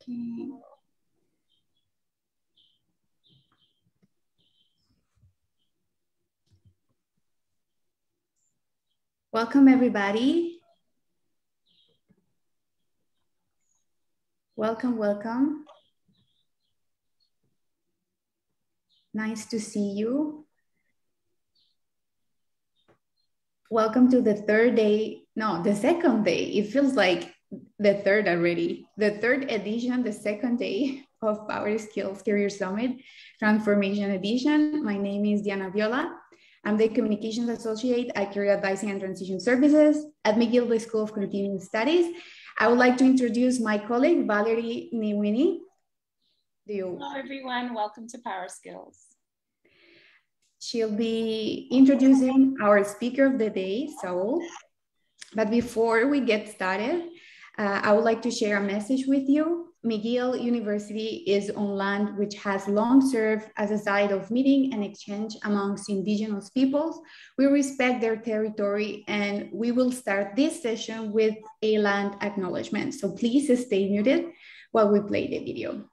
working. Welcome, everybody. Welcome, welcome. Nice to see you. Welcome to the third day, no, the second day. It feels like the third already. The third edition, the second day of Power Skills Career Summit, Transformation Edition. My name is Diana Viola. I'm the Communications Associate at Career Advising and Transition Services at McGill the School of Continuing Studies. I would like to introduce my colleague, Valerie Niwini. Hello, everyone. Welcome to Power Skills. She'll be introducing our speaker of the day, Saul. But before we get started, I would like to share a message with you. McGill University is on land which has long served as a site of meeting and exchange amongst indigenous peoples. We respect their territory, and we will start this session with a land acknowledgement. So please stay muted while we play the video.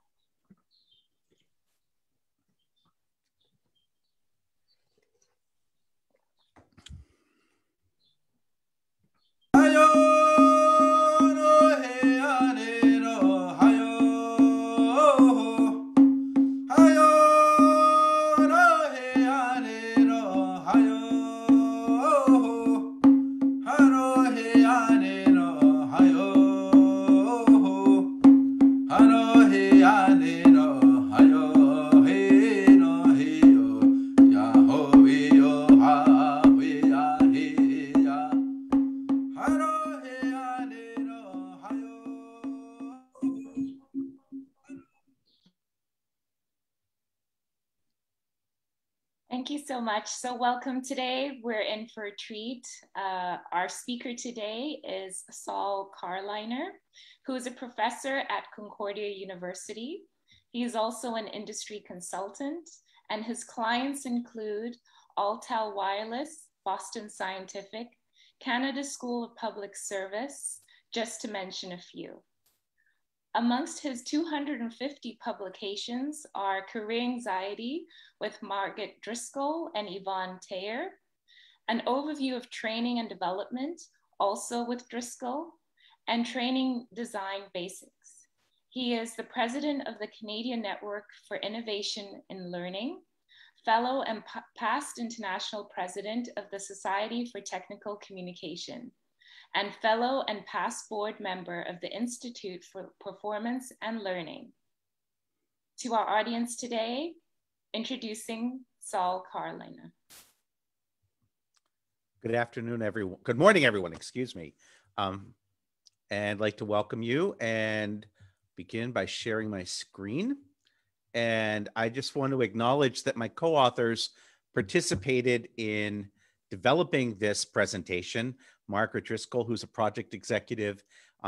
Thank you so much. So welcome today. We're in for a treat. Our speaker today is Saul Carliner, who is a professor at Concordia University. He is also an industry consultant, and his clients include Altel Wireless, Boston Scientific, Canada School of Public Service, just to mention a few. Amongst his 250 publications are Career Anxiety with Margaret Driscoll and Yvonne Thayer, an overview of training and development, also with Driscoll, and Training Design Basics. He is the president of the Canadian Network for Innovation in Learning, fellow and past international president of the Society for Technical Communication, and fellow and past board member of the Institute for Performance and Learning. To our audience today, introducing Saul Carliner. Good afternoon, everyone. Good morning, everyone, excuse me. And I'd like to welcome you and begin by sharing my screen. And I just want to acknowledge that my co-authors participated in developing this presentation. Margaret Driscoll, who's a project executive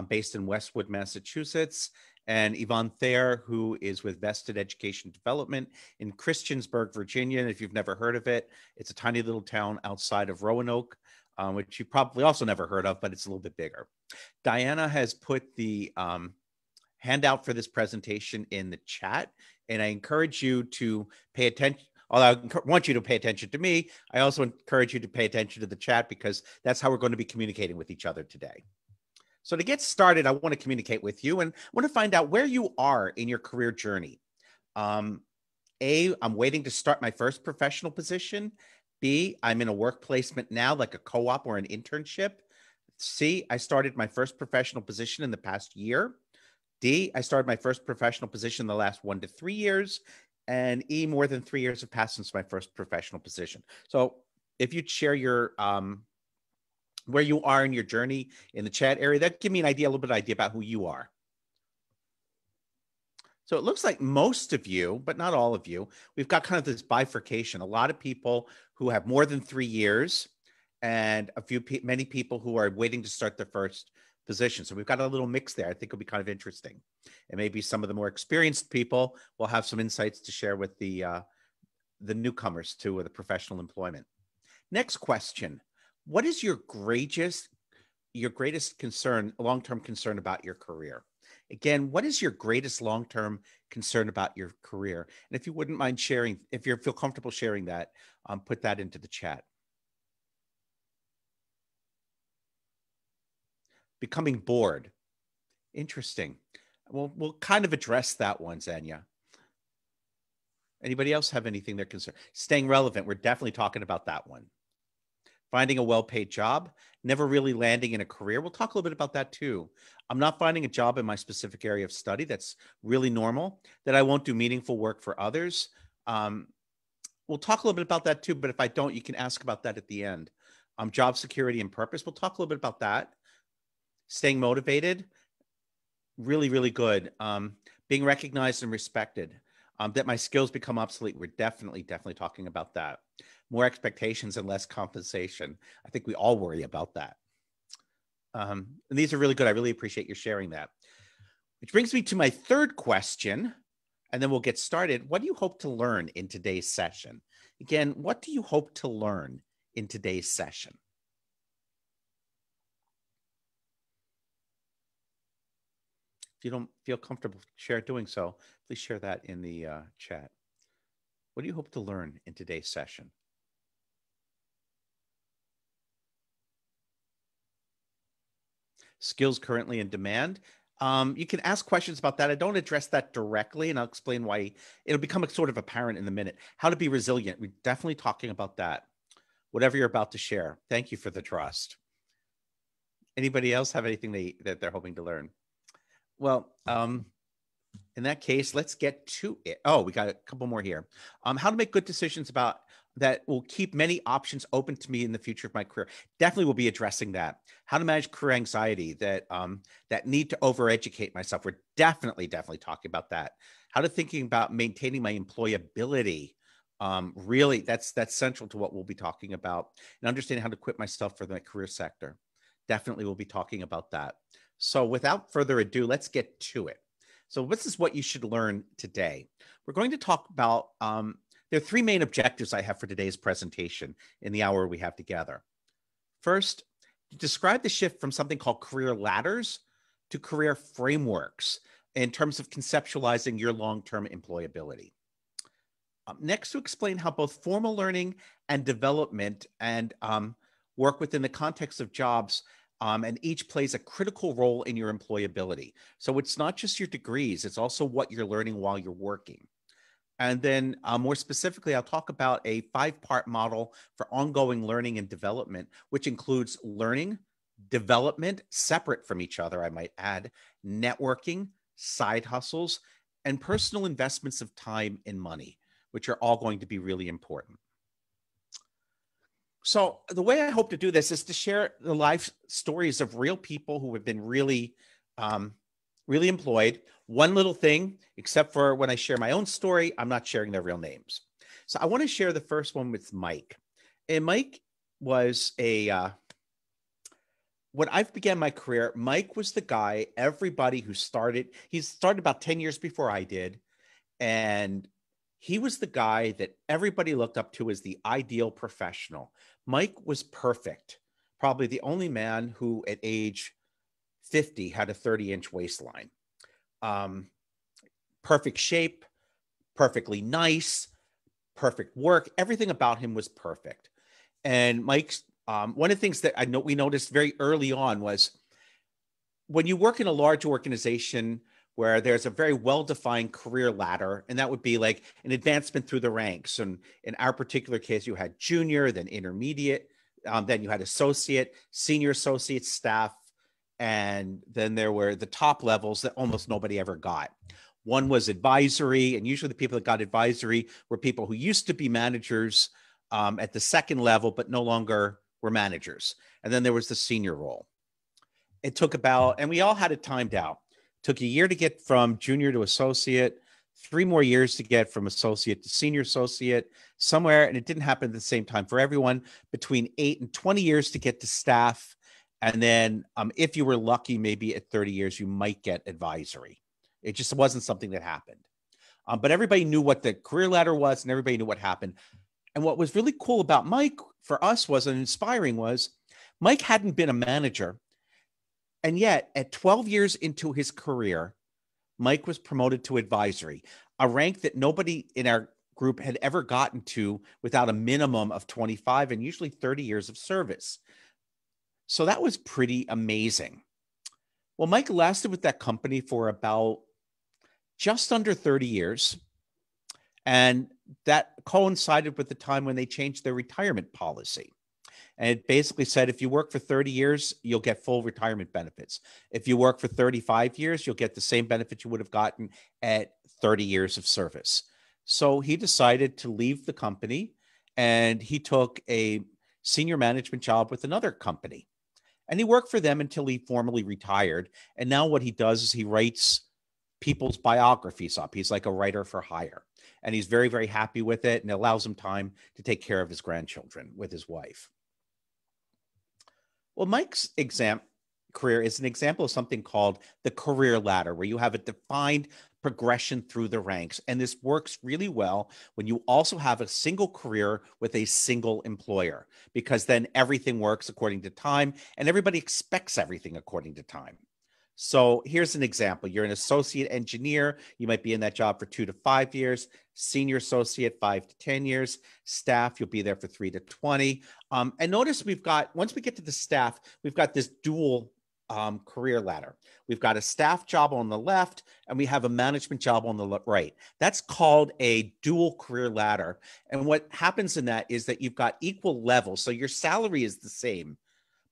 based in Westwood, Massachusetts, and Yvonne Thayer, who is with Vested Education Development in Christiansburg, Virginia. And if you've never heard of it, it's a tiny little town outside of Roanoke, which you probably also never heard of, but it's a little bit bigger. Diana has put the handout for this presentation in the chat, and I encourage you to pay attention. Although I want you to pay attention to me, I also encourage you to pay attention to the chat because that's how we're going to be communicating with each other today. So to get started, I want to communicate with you and want to find out where you are in your career journey. I'm waiting to start my first professional position. B, I'm in a work placement now, like a co-op or an internship. C, I started my first professional position in the past year. D, I started my first professional position in the last 1 to 3 years. And E, more than 3 years have passed since my first professional position. So if you'd share your where you are in your journey in the chat area, that'd give me an idea, a little bit of idea about who you are. So it looks like most of you, but not all of you, we've got kind of this bifurcation. A lot of people who have more than 3 years and many people who are waiting to start their first position. So we've got a little mix there. I think it'll be kind of interesting. And maybe some of the more experienced people will have some insights to share with the newcomers to the professional employment. Next question. What is your greatest concern, long-term concern about your career? Again, what is your greatest long-term concern about your career? And if you wouldn't mind sharing, if you feel comfortable sharing that, put that into the chat. Becoming bored. Interesting. We'll kind of address that one, Zanya. Anybody else have anything they're concerned? Staying relevant. We're definitely talking about that one. Finding a well-paid job, never really landing in a career. We'll talk a little bit about that too. I'm not finding a job in my specific area of study. That's really normal. That I won't do meaningful work for others. We'll talk a little bit about that too, but if I don't, you can ask about that at the end. Job security and purpose. We'll talk a little bit about that. Staying motivated, really, really good. Being recognized and respected. That my skills become obsolete. We're definitely talking about that. More expectations and less compensation. I think we all worry about that. And these are really good. I really appreciate your sharing that. Which brings me to my third question, and then we'll get started. What do you hope to learn in today's session? Again, what do you hope to learn in today's session? If you don't feel comfortable doing so, please share that in the chat. What do you hope to learn in today's session? Skills currently in demand. You can ask questions about that. I don't address that directly, and I'll explain why. It'll become sort of apparent in a minute. How to be resilient. We're definitely talking about that. Whatever you're about to share. Thank you for the trust. Anybody else have anything that they're hoping to learn? Well, in that case, let's get to it. Oh, we got a couple more here. How to make good decisions about that will keep many options open to me in the future of my career. Definitely will be addressing that. How to manage career anxiety, that need to overeducate myself. We're definitely talking about that. How to thinking about maintaining my employability. Really, that's central to what we'll be talking about. And understanding how to quit myself for the career sector. Definitely we'll be talking about that. So without further ado, let's get to it. So this is what you should learn today. We're going to talk about, there are three main objectives I have for today's presentation in the hour we have together. First, describe the shift from something called career ladders to career frameworks in terms of conceptualizing your long-term employability. Next, to explain how both formal learning and development and work within the context of jobs, and each plays a critical role in your employability. So it's not just your degrees, it's also what you're learning while you're working. And then more specifically, I'll talk about a 5-part model for ongoing learning and development, which includes learning, development, separate from each other, I might add, networking, side hustles, and personal investments of time and money, which are all going to be really important. So the way I hope to do this is to share the life stories of real people who have been really employed. One little thing, except for when I share my own story, I'm not sharing their real names. So I want to share the first one with Mike. And Mike was when I began my career, Mike was the guy, everybody who started, he started about 10 years before I did. And he was the guy that everybody looked up to as the ideal professional. Mike was perfect. Probably the only man who at age 50 had a 30-inch waistline. Perfect shape, perfectly nice, perfect work. Everything about him was perfect. And Mike's, one of the things that we noticed very early on was when you work in a large organization where there's a very well-defined career ladder, and that would be like an advancement through the ranks. And in our particular case, you had junior, then intermediate, then you had associate, senior associate staff, and then there were the top levels that almost nobody ever got. One was advisory, and usually the people that got advisory were people who used to be managers at the second level, but no longer were managers. And then there was the senior role. It took about, and we all had it timed out. Took a year to get from junior to associate, 3 more years to get from associate to senior associate somewhere. And it didn't happen at the same time for everyone, between 8 and 20 years to get to staff. And then if you were lucky, maybe at 30 years, you might get advisory. It just wasn't something that happened. But everybody knew what the career ladder was and everybody knew what happened. And what was really cool about Mike for us was, and inspiring was, Mike hadn't been a manager. And yet, at 12 years into his career, Mike was promoted to advisory, a rank that nobody in our group had ever gotten to without a minimum of 25 and usually 30 years of service. So that was pretty amazing. Well, Mike lasted with that company for about just under 30 years. And that coincided with the time when they changed their retirement policy. And it basically said, if you work for 30 years, you'll get full retirement benefits. If you work for 35 years, you'll get the same benefits you would have gotten at 30 years of service. So he decided to leave the company, and he took a senior management job with another company. And he worked for them until he formally retired. And now what he does is he writes people's biographies up. He's like a writer for hire. And he's very, very happy with it, and it allows him time to take care of his grandchildren with his wife. Well, Mike's career is an example of something called the career ladder, where you have a defined progression through the ranks. And this works really well when you also have a single career with a single employer, because then everything works according to time and everybody expects everything according to time. So here's an example. You're an associate engineer. You might be in that job for 2 to 5 years. Senior associate, 5 to 10 years. Staff, you'll be there for 3 to 20. And notice we've got, once we get to the staff, we've got this dual career ladder. We've got a staff job on the left, and we have a management job on the right. That's called a dual career ladder. And what happens in that is that you've got equal levels. So your salary is the same,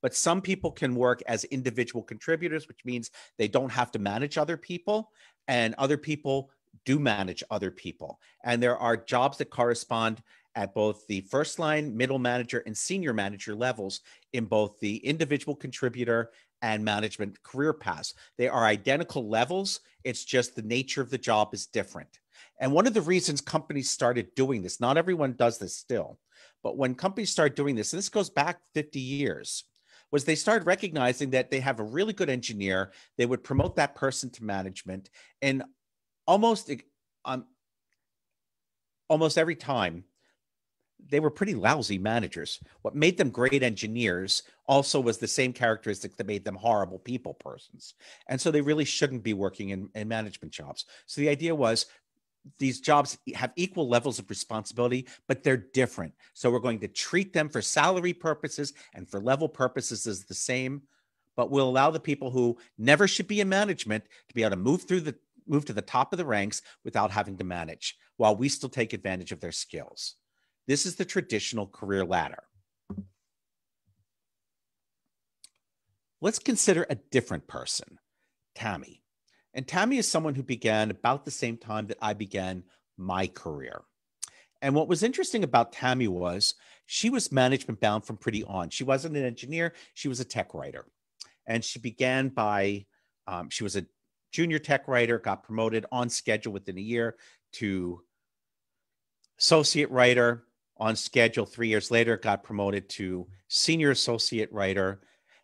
but some people can work as individual contributors, which means they don't have to manage other people, and other people do manage other people. And there are jobs that correspond at both the first line, middle manager, and senior manager levels in both the individual contributor and management career paths. They are identical levels. It's just the nature of the job is different. And one of the reasons companies started doing this, not everyone does this still, but when companies start doing this, and this goes back 50 years, was they started recognizing that they have a really good engineer. They would promote that person to management, and almost every time they were pretty lousy managers. What made them great engineers also was the same characteristics that made them horrible people persons. And so they really shouldn't be working in management jobs. So the idea was these jobs have equal levels of responsibility, but they're different. So we're going to treat them for salary purposes and for level purposes as the same, but we'll allow the people who never should be in management to be able to move to the top of the ranks without having to manage, while we still take advantage of their skills. This is the traditional career ladder. Let's consider a different person, Tammy. And Tammy is someone who began about the same time that I began my career. And what was interesting about Tammy was she was management bound from pretty on. She wasn't an engineer. She was a tech writer. And she began by, she was a junior tech writer, got promoted on schedule within a year to associate writer, on schedule 3 years later, got promoted to senior associate writer.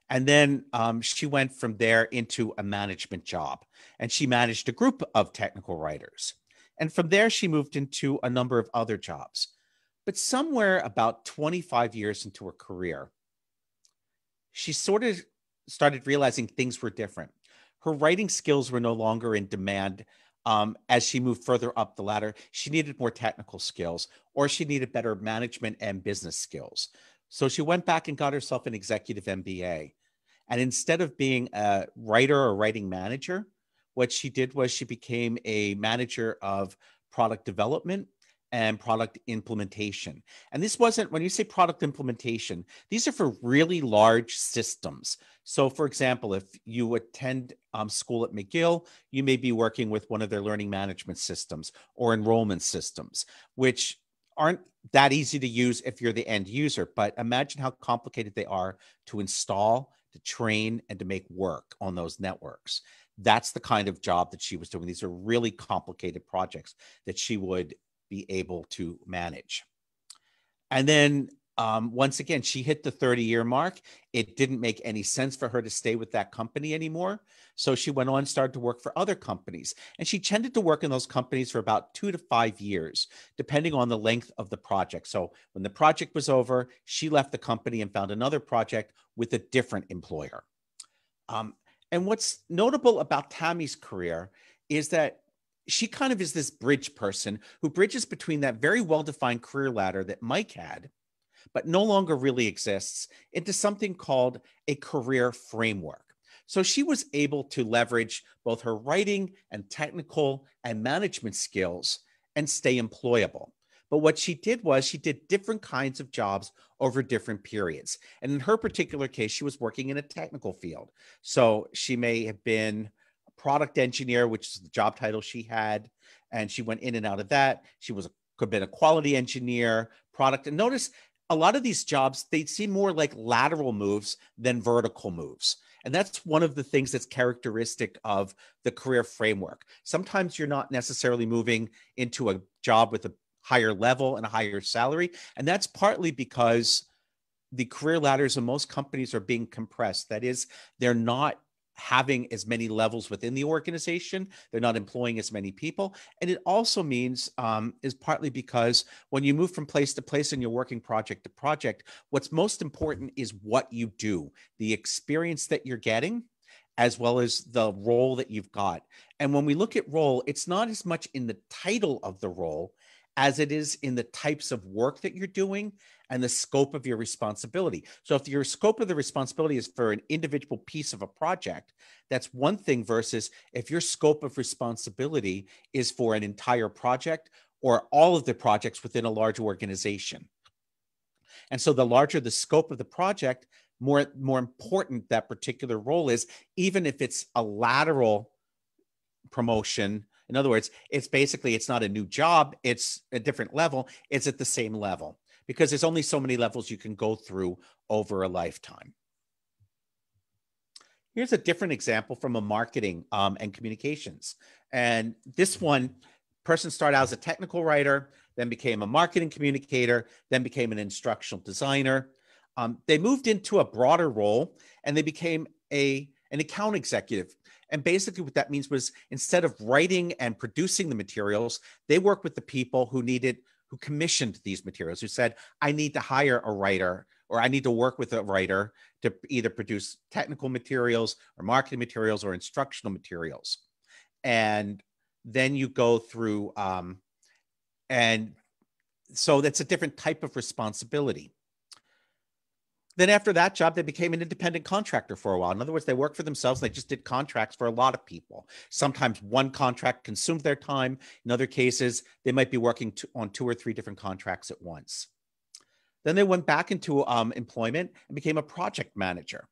And then she went from there into a management job, and she managed a group of technical writers. And from there, she moved into a number of other jobs. But somewhere about 25 years into her career, she sort of started realizing things were different. Her writing skills were no longer in demand. As she moved further up the ladder, she needed more technical skills, or she needed better management and business skills. So she went back and got herself an executive MBA. And instead of being a writer or writing manager, what she did was she became a manager of product development and product implementation. And this wasn't, when you say product implementation, these are for really large systems. So for example, if you attend school at McGill, you may be working with one of their learning management systems or enrollment systems, which aren't that easy to use if you're the end user. But imagine how complicated they are to install, to train, and to make work on those networks. That's the kind of job that she was doing. These are really complicated projects that she would be able to manage. And then once again, she hit the 30-year mark. It didn't make any sense for her to stay with that company anymore. So she went on and started to work for other companies. And she tended to work in those companies for about 2 to 5 years, depending on the length of the project. So when the project was over, she left the company and found another project with a different employer. And what's notable about Tammy's career is that she kind of is this bridge person who bridges between that very well-defined career ladder that Mike had, but no longer really exists, into something called a career framework. So she was able to leverage both her writing and technical and management skills and stay employable. But what she did was she did different kinds of jobs over different periods. And in her particular case, she was working in a technical field. So she may have been a product engineer, which is the job title she had, and she went in and out of that. She could have been a quality engineer, product. And notice a lot of these jobs, they seem more like lateral moves than vertical moves. And that's one of the things that's characteristic of the career framework. Sometimes you're not necessarily moving into a job with a higher level and a higher salary. And that's partly because the career ladders in most companies are being compressed. That is, they're not having as many levels within the organization. They're not employing as many people. And it also means is partly because when you move from place to place and you're working project to project, what's most important is what you do, the experience that you're getting, as well as the role that you've got. And when we look at role, it's not as much in the title of the role as it is in the types of work that you're doing and the scope of your responsibility. So if your scope of the responsibility is for an individual piece of a project, that's one thing, versus if your scope of responsibility is for an entire project or all of the projects within a large organization. And so the larger the scope of the project, more important that particular role is, even if it's a lateral promotion. In other words, it's not a new job, it's a different level, it's at the same level, because there's only so many levels you can go through over a lifetime. Here's a different example from a marketing and communications. And this one, person started out as a technical writer, then became a marketing communicator, then became an instructional designer. They moved into a broader role and they became an account executive. And basically what that means was, instead of writing and producing the materials, they worked with the people who commissioned these materials, who said, I need to hire a writer, or I need to work with a writer to either produce technical materials or marketing materials or instructional materials. And then you go through, and so that's a different type of responsibility. Then after that job, they became an independent contractor for a while. In other words, they worked for themselves. They just did contracts for a lot of people. Sometimes one contract consumed their time. In other cases, they might be working on 2 or 3 different contracts at once. Then they went back into employment and became a project manager.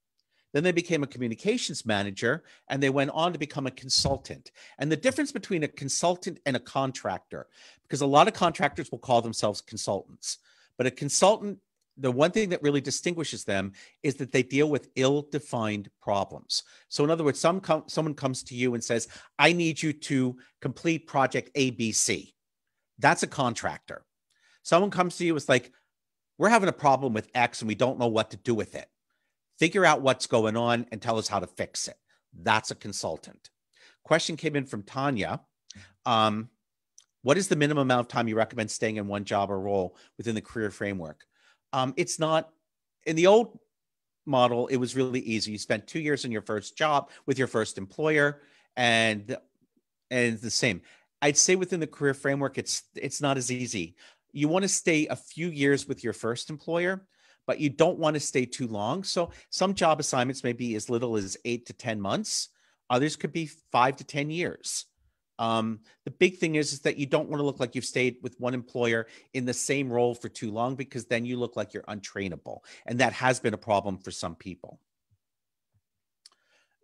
Then they became a communications manager, and they went on to become a consultant. And the difference between a consultant and a contractor, because a lot of contractors will call themselves consultants, but a consultant, the one thing that really distinguishes them is that they deal with ill-defined problems. So in other words, someone comes to you and says, I need you to complete project ABC. That's a contractor. Someone comes to you, it's like, we're having a problem with X and we don't know what to do with it. Figure out what's going on and tell us how to fix it. That's a consultant. Question came in from Tanya. What is the minimum amount of time you recommend staying in one job or role within the career framework? It's not, in the old model, it was really easy. You spent 2 years in your first job with your first employer, and it's the same. I'd say within the career framework, it's not as easy. You want to stay a few years with your first employer, but you don't want to stay too long. So some job assignments may be as little as 8 to 10 months. Others could be 5 to 10 years. The big thing is that you don't want to look like you've stayed with one employer in the same role for too long, because then you look like you're untrainable. And that has been a problem for some people.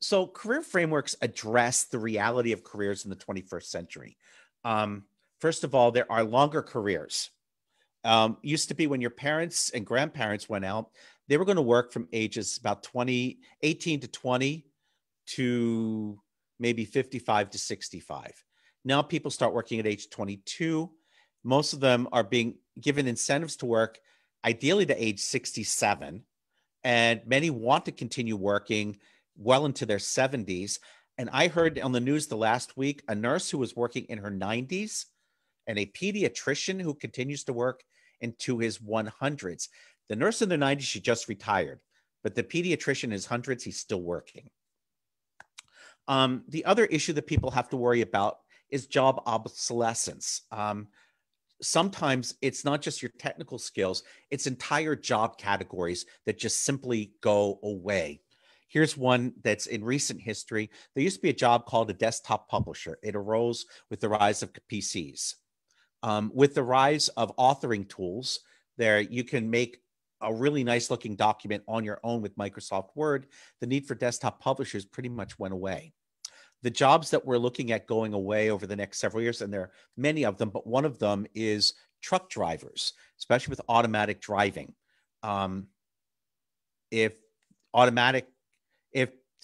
So career frameworks address the reality of careers in the 21st century. First of all, there are longer careers. Used to be when your parents and grandparents went out, they were going to work from ages about 18 to 20 to maybe 55 to 65. Now people start working at age 22. Most of them are being given incentives to work ideally to age 67. And many want to continue working well into their 70s. And I heard on the news the last week, a nurse who was working in her 90s and a pediatrician who continues to work into his 100s. The nurse in the 90s, she just retired, but the pediatrician in his hundreds, he's still working. The other issue that people have to worry about is job obsolescence. Sometimes it's not just your technical skills, it's entire job categories that just simply go away. Here's one that's in recent history. There used to be a job called a desktop publisher. It arose with the rise of PCs. With the rise of authoring tools, there you can make a really nice looking document on your own with Microsoft Word. The need for desktop publishers pretty much went away. The jobs that we're looking at going away over the next several years, and there are many of them, but one of them is truck drivers, especially with automatic driving. If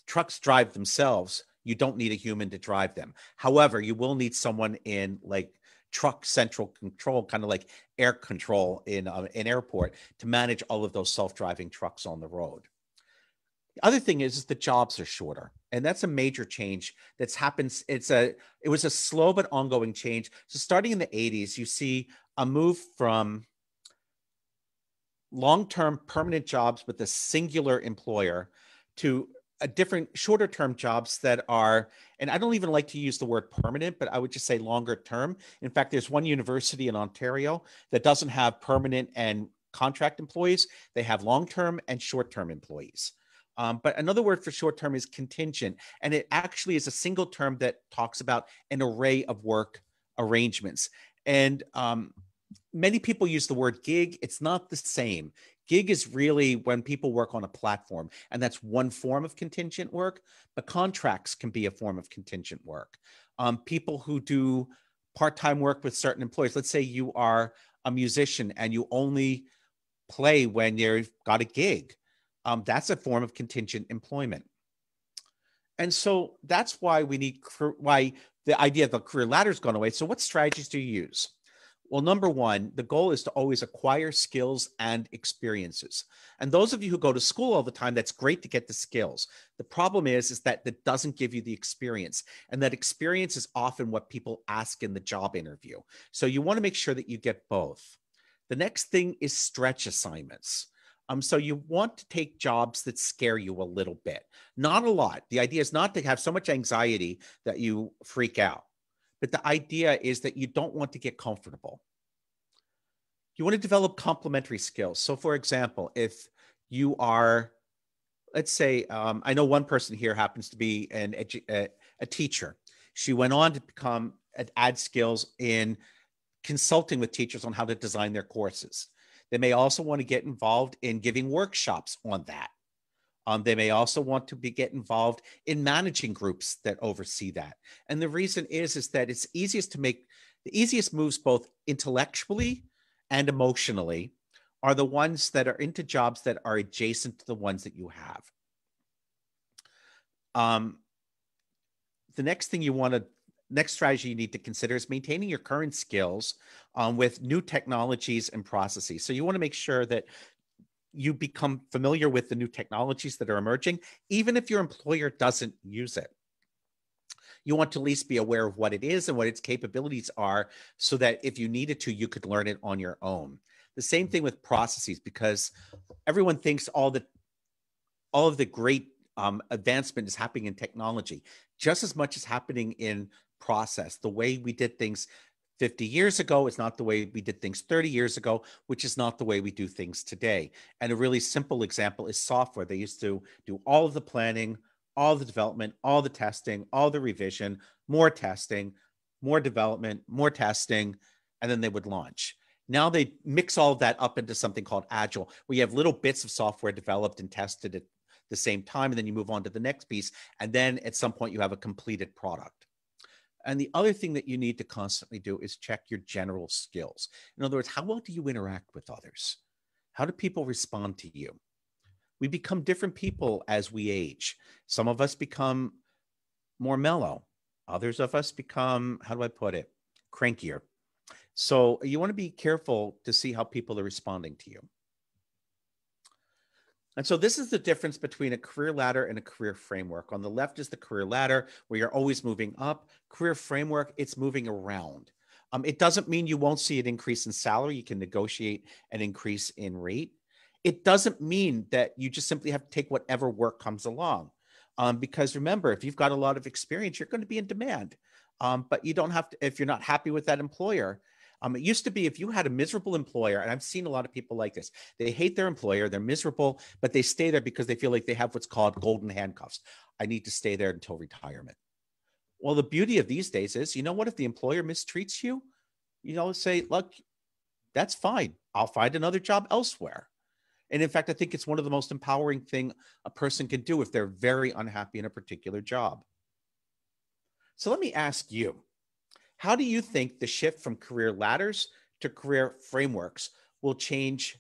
trucks drive themselves, you don't need a human to drive them. However, you will need someone in like truck central control, kind of like air control in an airport, to manage all of those self-driving trucks on the road. The other thing is the jobs are shorter, and that's a major change that's happened. It was a slow but ongoing change. So starting in the 80s, you see a move from long-term permanent jobs with a singular employer to a different shorter term jobs that are, and I don't even like to use the word permanent, but I would just say longer term. In fact, there's one university in Ontario that doesn't have permanent and contract employees. They have long-term and short-term employees. But another word for short-term is contingent. And it actually is a single term that talks about an array of work arrangements. And many people use the word gig. It's not the same. Gig is really when people work on a platform, and that's one form of contingent work, but contracts can be a form of contingent work. People who do part-time work with certain employees, let's say you are a musician and you only play when you've got a gig. That's a form of contingent employment. And so that's why why the idea of the career ladder has gone away. So what strategies do you use? Well, number one, the goal is to always acquire skills and experiences. And those of you who go to school all the time, that's great to get the skills. The problem is that it doesn't give you the experience. And that experience is often what people ask in the job interview. So you want to make sure that you get both. The next thing is stretch assignments. So you want to take jobs that scare you a little bit, not a lot. The idea is not to have so much anxiety that you freak out. But the idea is that you don't want to get comfortable. You want to develop complementary skills. So for example, if you are, let's say, I know one person here happens to be a teacher. She went on to add skills in consulting with teachers on how to design their courses. They may also want to get involved in giving workshops on that. They may also want to get involved in managing groups that oversee that. And the reason is that it's easiest to make the easiest moves both intellectually and emotionally are the ones that are into jobs that are adjacent to the ones that you have. The next strategy you need to consider is maintaining your current skills with new technologies and processes. So you want to make sure that you become familiar with the new technologies that are emerging, even if your employer doesn't use it. You want to at least be aware of what it is and what its capabilities are so that if you needed to, you could learn it on your own. The same thing with processes, because everyone thinks all of the great advancement is happening in technology, just as much as happening in process. The way we did things 50 years ago is not the way we did things 30 years ago, which is not the way we do things today. And a really simple example is software. They used to do all of the planning, all the development, all the testing, all the revision, more testing, more development, more testing, and then they would launch. Now they mix all of that up into something called Agile, where you have little bits of software developed and tested at the same time, and then you move on to the next piece. And then at some point you have a completed product. And the other thing that you need to constantly do is check your general skills. In other words, how well do you interact with others? How do people respond to you? We become different people as we age. Some of us become more mellow. Others of us become, how do I put it, crankier. So you want to be careful to see how people are responding to you. And so this is the difference between a career ladder and a career framework. On the left is the career ladder, where you're always moving up. Career framework, it's moving around. It doesn't mean you won't see an increase in salary. You can negotiate an increase in rate. It doesn't mean that you just simply have to take whatever work comes along. Because remember, if you've got a lot of experience, you're going to be in demand. But you don't have to, if you're not happy with that employer. It used to be if you had a miserable employer, and I've seen a lot of people like this, they hate their employer, they're miserable, but they stay there because they feel like they have what's called golden handcuffs. I need to stay there until retirement. Well, the beauty of these days is, you know what, if the employer mistreats you, say, look, that's fine. I'll find another job elsewhere. And in fact, I think it's one of the most empowering thing a person can do if they're very unhappy in a particular job. So let me ask you, how do you think the shift from career ladders to career frameworks will change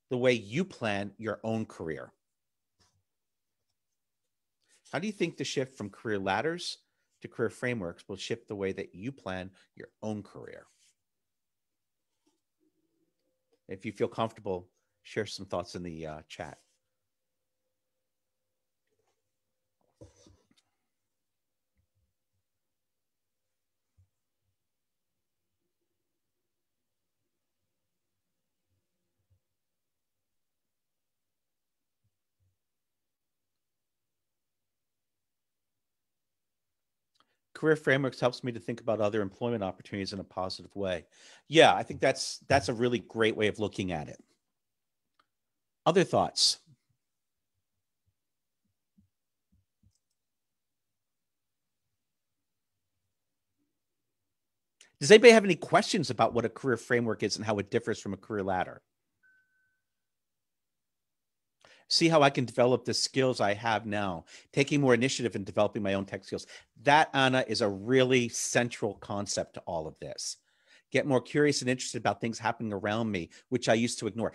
the way you plan your own career? How do you think the shift from career ladders to career frameworks will shift the way that you plan your own career? If you feel comfortable, share some thoughts in the chat. Career frameworks helps me to think about other employment opportunities in a positive way. Yeah, I think that's a really great way of looking at it. Other thoughts? Does anybody have any questions about what a career framework is and how it differs from a career ladder? See how I can develop the skills I have now, taking more initiative in developing my own tech skills. That, Anna, is a really central concept to all of this. Get more curious and interested about things happening around me, which I used to ignore.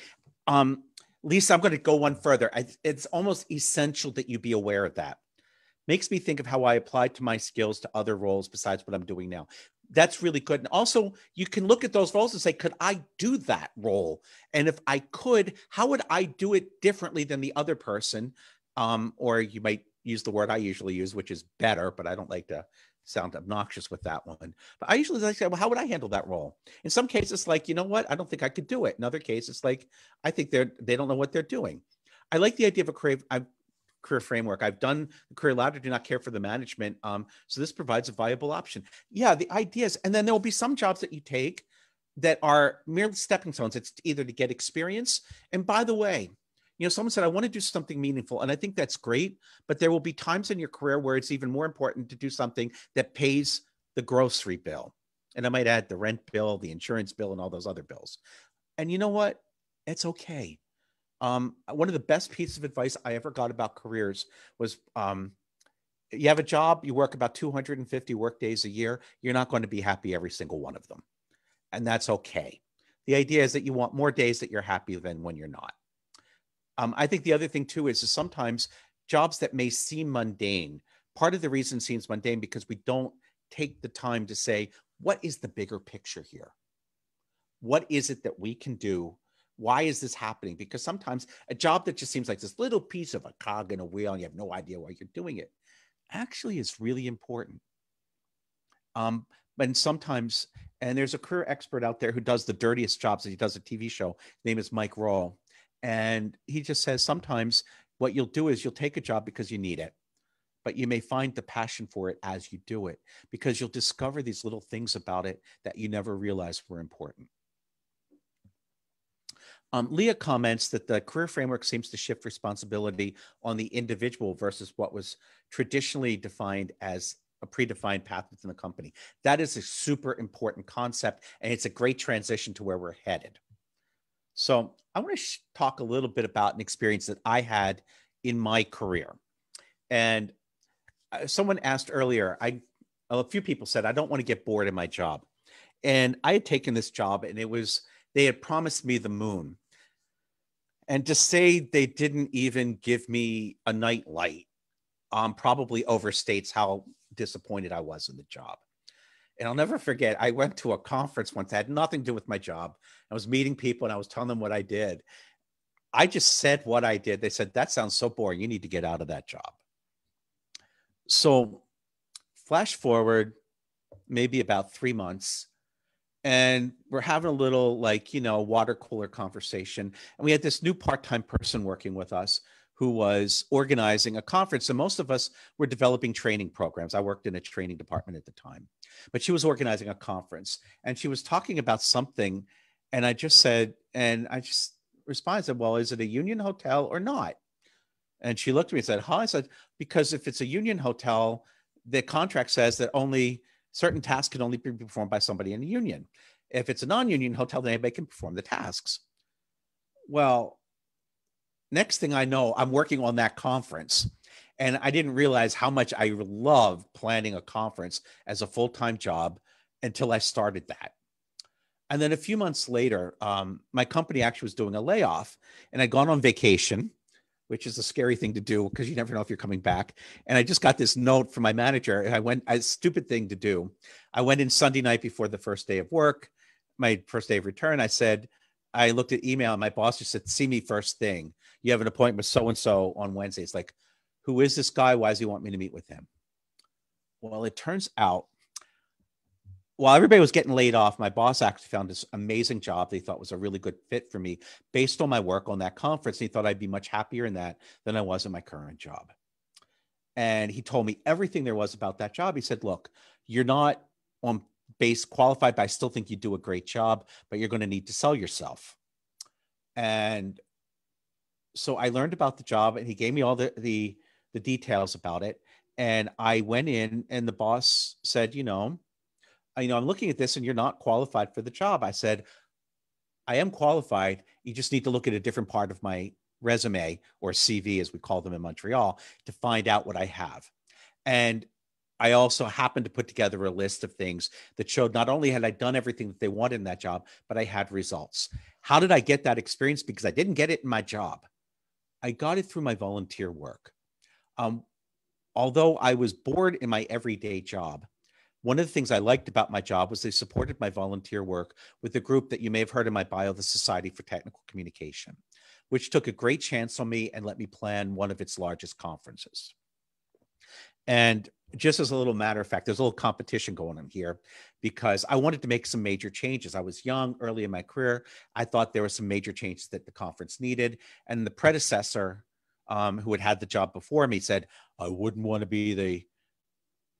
Lisa, I'm going to go one further. It's almost essential that you be aware of that. Makes me think of how I apply to my skills to other roles besides what I'm doing now. That's really good. And also, you can look at those roles and say, could I do that role? And if I could, how would I do it differently than the other person? Or you might use the word I usually use, which is better, but I don't like to sound obnoxious with that one. But I usually like to say, well, how would I handle that role? In some cases, like, you know what? I don't think I could do it. In other cases, like, I think they don't know what they're doing. I like the idea of a career framework. I've done the career ladder, do not care for the management. So this provides a viable option. Yeah, the ideas. And then there will be some jobs that you take that are merely stepping stones. It's either to get experience. And by the way, someone said, I want to do something meaningful. And I think that's great. But there will be times in your career where it's even more important to do something that pays the grocery bill. And I might add the rent bill, the insurance bill, and all those other bills. And you know what? It's okay. One of the best pieces of advice I ever got about careers was, you have a job, you work about 250 work days a year. You're not going to be happy every single one of them. And that's okay. The idea is that you want more days that you're happy than when you're not. I think the other thing too is sometimes jobs that may seem mundane, part of the reason it seems mundane because we don't take the time to say, what is the bigger picture here? What is it that we can do? Why is this happening? Because sometimes a job that just seems like this little piece of a cog in a wheel and you have no idea why you're doing it actually is really important. But sometimes, and there's a career expert out there who does the dirtiest jobs, and he does a TV show. His name is Mike Roll. And he just says sometimes what you'll do is you'll take a job because you need it, but you may find the passion for it as you do it because you'll discover these little things about it that you never realized were important. Leah comments that the career framework seems to shift responsibility on the individual versus what was traditionally defined as a predefined path within the company. That is a super important concept, and it's a great transition to where we're headed. So I want to talk a little bit about an experience that I had in my career. And someone asked earlier, a few people said, I don't want to get bored in my job. And I had taken this job, and they had promised me the moon. And to say they didn't even give me a night light probably overstates how disappointed I was in the job. And I'll never forget, I went to a conference once that had nothing to do with my job. I was meeting people and I was telling them what I did. I just said what I did. They said, that sounds so boring. You need to get out of that job. So flash forward maybe about 3 months. And we're having a little water cooler conversation. And we had this new part-time person working with us who was organizing a conference. And most of us were developing training programs. I worked in a training department at the time, but she was organizing a conference and she was talking about something. And I just responded and said, well, is it a union hotel or not? And she looked at me and said, huh? I said, because if it's a union hotel, the contract says that only certain tasks can only be performed by somebody in a union. If it's a non-union hotel, then anybody can perform the tasks. Well, next thing I know, I'm working on that conference. And I didn't realize how much I love planning a conference as a full-time job until I started that. And then a few months later, my company actually was doing a layoff and I'd gone on vacation, which is a scary thing to do because you never know if you're coming back. And I just got this note from my manager and a stupid thing to do. I went in Sunday night before the first day of work, my first day of return. I looked at email and my boss just said, see me first thing. You have an appointment with so-and-so on Wednesday. It's like, who is this guy? Why does he want me to meet with him? Well, it turns out while everybody was getting laid off, my boss actually found this amazing job that he thought was a really good fit for me based on my work on that conference. He thought I'd be much happier in that than I was in my current job. And he told me everything there was about that job. He said, look, you're not on base qualified, but I still think you do a great job, but you're going to need to sell yourself. And so I learned about the job and he gave me all the details about it. And I went in and the boss said, I'm looking at this and you're not qualified for the job. I said, I am qualified. You just need to look at a different part of my resume or CV, as we call them in Montreal, to find out what I have. And I also happened to put together a list of things that showed not only had I done everything that they wanted in that job, but I had results. How did I get that experience? Because I didn't get it in my job. I got it through my volunteer work. Although I was bored in my everyday job, one of the things I liked about my job was they supported my volunteer work with a group that you may have heard in my bio, the Society for Technical Communication, which took a great chance on me and let me plan one of its largest conferences. And just as a little matter of fact, there's a little competition going on here because I wanted to make some major changes. I was young, early in my career. I thought there were some major changes that the conference needed. And the predecessor who had the job before me said, I wouldn't want to be the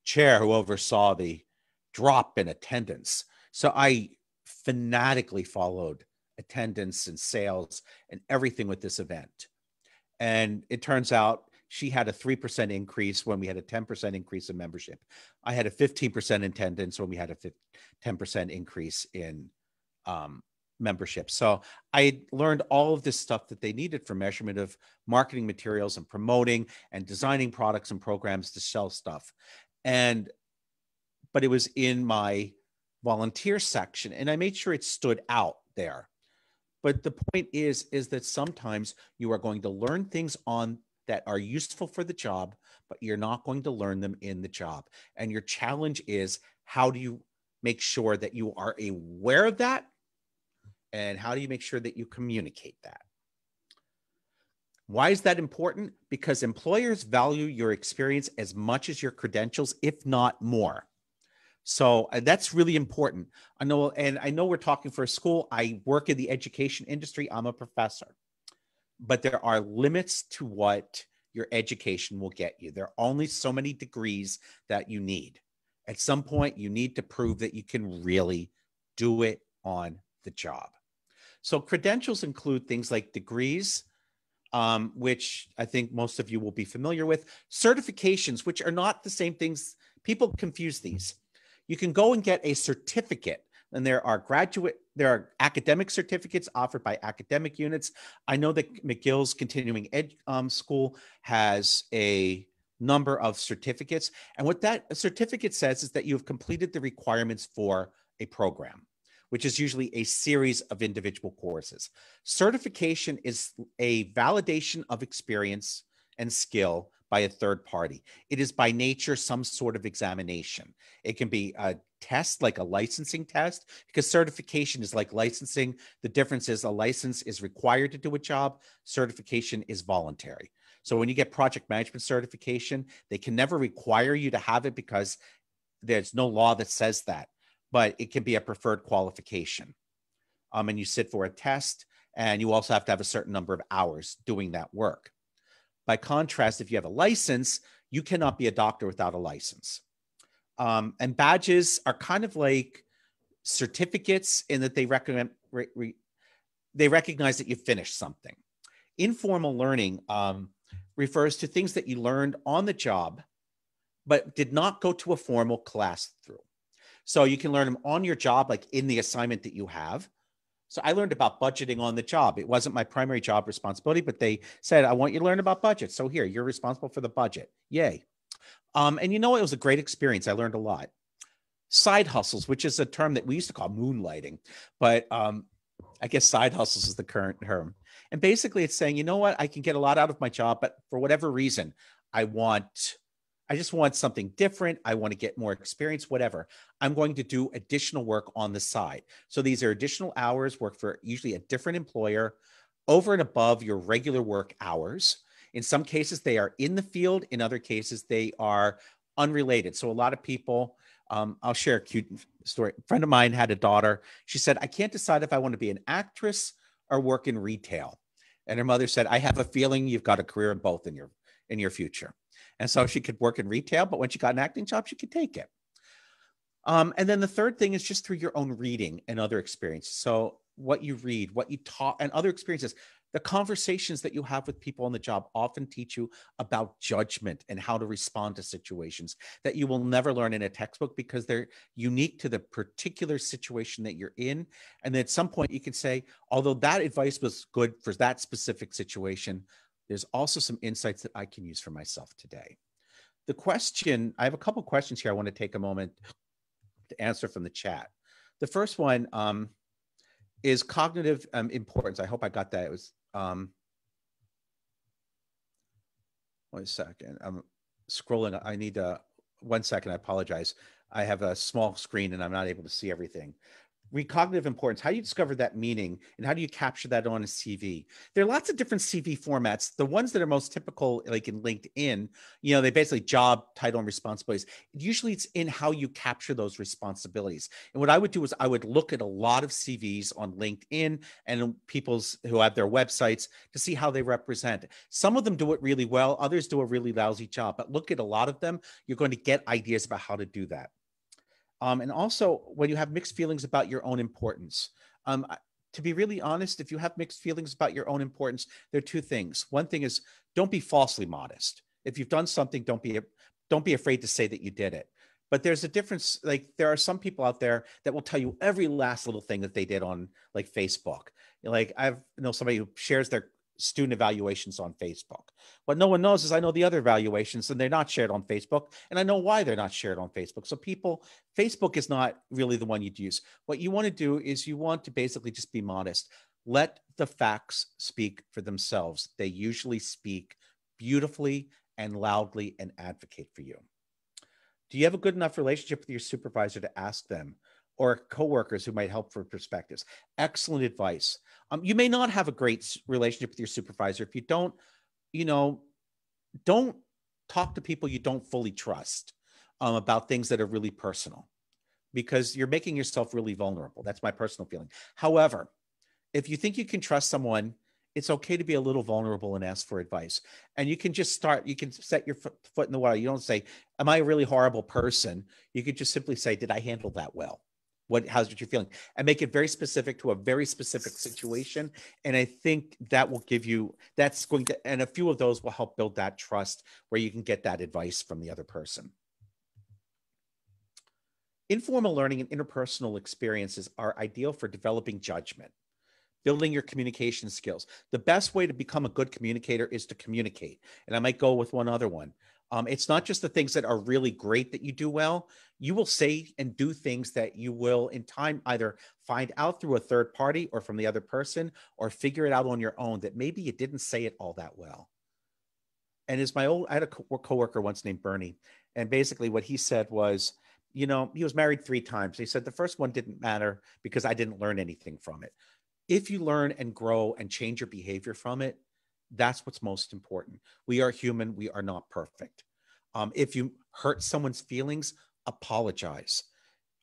chair who oversaw the drop in attendance. So I fanatically followed attendance and sales and everything with this event. And it turns out she had a 3% increase when we had a 10% increase in membership. I had a 15% attendance when we had a 10% increase in membership. So I learned all of this stuff that they needed for measurement of marketing materials and promoting and designing products and programs to sell stuff. But it was in my volunteer section and I made sure it stood out there. But the point is that sometimes you are going to learn things on that are useful for the job, but you're not going to learn them in the job. And your challenge is, how do you make sure that you are aware of that? And how do you make sure that you communicate that? Why is that important? Because employers value your experience as much as your credentials, if not more. So that's really important. I know we're talking for a school. I work in the education industry. I'm a professor, but there are limits to what your education will get you. There are only so many degrees that you need. At some point, you need to prove that you can really do it on the job. So credentials include things like degrees, which I think most of you will be familiar with, certifications, which are not the same things. People confuse these. You can go and get a certificate, and there are academic certificates offered by academic units. I know that McGill's continuing ed school has a number of certificates. And what that certificate says is that you have completed the requirements for a program, which is usually a series of individual courses. Certification is a validation of experience and skill by a third party. It is by nature some sort of examination. It can be a test, like a licensing test, because certification is like licensing. The difference is a license is required to do a job. Certification is voluntary. So when you get project management certification, they can never require you to have it because there's no law that says that, but it can be a preferred qualification. And you sit for a test, and you also have to have a certain number of hours doing that work. By contrast, if you have a license, you cannot be a doctor without a license. And badges are kind of like certificates in that they recognize that you finished something. Informal learning refers to things that you learned on the job, but did not go to a formal class through. So you can learn them on your job, like in the assignment that you have. So I learned about budgeting on the job. It wasn't my primary job responsibility, but they said, I want you to learn about budget. So here, you're responsible for the budget. Yay. And it was a great experience. I learned a lot. Side hustles, which is a term that we used to call moonlighting, but I guess side hustles is the current term. And basically it's saying, you know what, I can get a lot out of my job, but for whatever reason, I just want something different. I want to get more experience, whatever. I'm going to do additional work on the side. So these are additional hours, work for usually a different employer over and above your regular work hours. In some cases, they are in the field. In other cases, they are unrelated. So a lot of people, I'll share a cute story. A friend of mine had a daughter. She said, I can't decide if I want to be an actress or work in retail. And her mother said, I have a feeling you've got a career in both in your future. And so she could work in retail, but when she got an acting job, she could take it. And then the third thing is just through your own reading and other experiences. So what you read, what you taught, and other experiences. The conversations that you have with people on the job often teach you about judgment and how to respond to situations that you will never learn in a textbook because they're unique to the particular situation that you're in. And then at some point you can say, although that advice was good for that specific situation, there's also some insights that I can use for myself today. I have a couple questions here I want to take a moment to answer from the chat. The first one is cognitive importance. I hope I got that. It was, 1 second. I'm scrolling. I need 1 second. I apologize. I have a small screen and I'm not able to see everything. Cognitive importance. How do you discover that meaning and how do you capture that on a CV? There are lots of different CV formats. The ones that are most typical, like in LinkedIn, they basically job, title, and responsibilities. Usually it's in how you capture those responsibilities. And what I would do is I would look at a lot of CVs on LinkedIn and people's who have their websites to see how they represent. Some of them do it really well. Others do a really lousy job, but look at a lot of them. You're going to get ideas about how to do that. And also, when you have mixed feelings about your own importance, to be really honest, if you have mixed feelings about your own importance, there are two things. One thing is don't be falsely modest. If you've done something, don't be afraid to say that you did it. But there's a difference. Like there are some people out there that will tell you every last little thing that they did on like Facebook. Like I know somebody who shares their student evaluations on Facebook. What no one knows is I know the other evaluations and they're not shared on Facebook. And I know why they're not shared on Facebook. So Facebook is not really the one you'd use. What you want to do is you want to basically just be modest. Let the facts speak for themselves. They usually speak beautifully and loudly and advocate for you. Do you have a good enough relationship with your supervisor to ask them or coworkers who might help for perspectives? Excellent advice. You may not have a great relationship with your supervisor if you don't talk to people you don't fully trust about things that are really personal, because you're making yourself really vulnerable. That's my personal feeling. However, if you think you can trust someone, it's okay to be a little vulnerable and ask for advice. And you can just you can set your foot in the water. You don't say, am I a really horrible person? You could just simply say, did I handle that well? How's what you're feeling? And make it very specific to a very specific situation. And I think that will give you, and a few of those will help build that trust where you can get that advice from the other person. Informal learning and interpersonal experiences are ideal for developing judgment, building your communication skills. The best way to become a good communicator is to communicate. And I might go with one other one. It's not just the things that are really great that you do well. You will say and do things that you will in time either find out through a third party or from the other person, or figure it out on your own that maybe you didn't say it all that well. And I had a coworker once named Bernie. And basically what he said was, he was married 3 times. He said the first one didn't matter because I didn't learn anything from it. If you learn and grow and change your behavior from it, that's what's most important. We are human. We are not perfect. If you hurt someone's feelings, apologize.